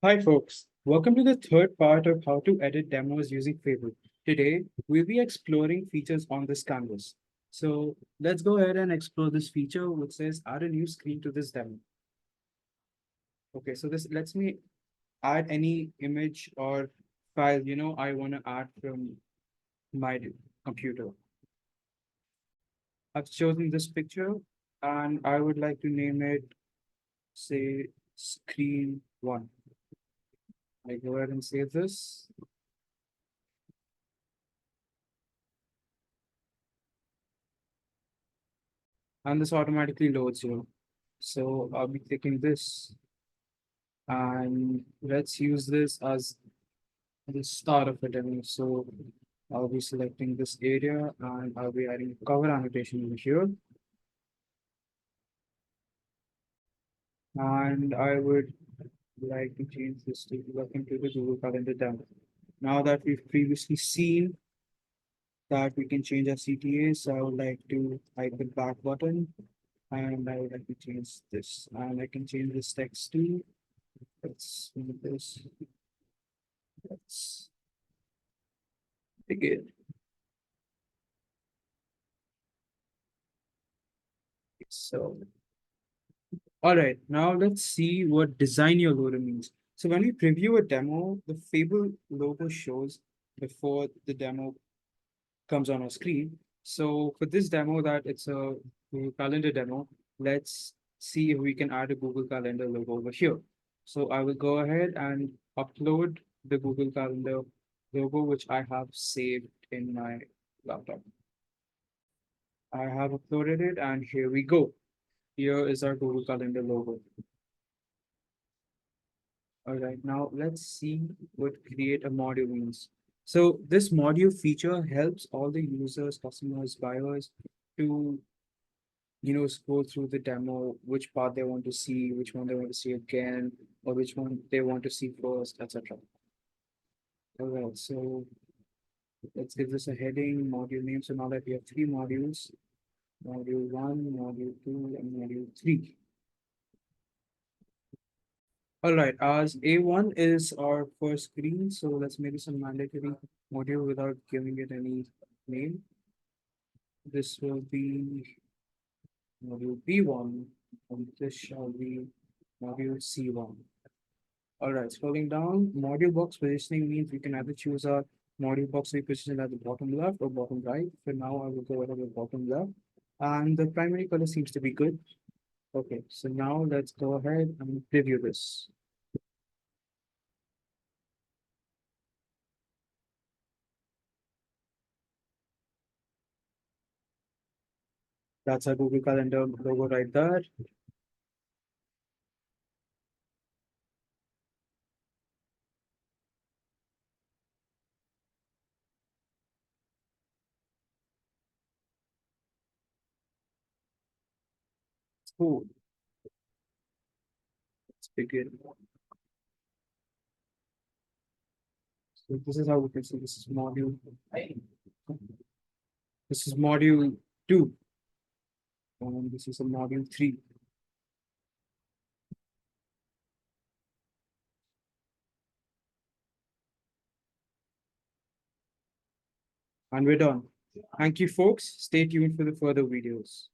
Hi folks, welcome to the third part of how to edit demos using Fable. Today, we'll be exploring features on this canvas. So let's go ahead and explore this feature which says add a new screen to this demo. Okay, so this lets me add any image or file, I want to add from my computer. I've chosen this picture and I would like to name it, say, screen one. I go ahead and save this. And this automatically loads you. So I'll be clicking this and let's use this as the start of the demo. So I'll be selecting this area and I'll be adding cover annotation over here. And I would like to change this to welcome to the Google Calendar demo. Now that we've previously seen that we can change our CTA, so I would like to hide the back button and I would like to change this. And I can change this text to, let's move this. Let's begin. So, all right, now let's see what design your loader means. So when we preview a demo, the Fable logo shows before the demo comes on our screen. So for this demo that it's a Google Calendar demo, let's see if we can add a Google Calendar logo over here. So I will go ahead and upload the Google Calendar logo, which I have saved in my laptop. I have uploaded it and here we go. Here is our Google Calendar logo. All right, now let's see what create a module means. So this module feature helps all the users, customers, buyers to, scroll through the demo, which part they want to see, which one they want to see again, or which one they want to see first, etc. All right, so let's give this a heading, module name. So now that we have three modules, module one, module two, and module three. All right, as A1 is our first screen, so let's make this a mandatory module without giving it any name. This will be module B1, and this shall be module C1. All right, scrolling down, module box positioning means we can either choose our module box to be positioned at the bottom left or bottom right. For now, I will go ahead with bottom left. And the primary color seems to be good. Okay, so now let's go ahead and preview this. That's our Google Calendar logo right there. Cool. Let's begin. So this is how we can see this is module. This is module 2. And this is a module 3. And we're done. Thank you, folks. Stay tuned for the further videos.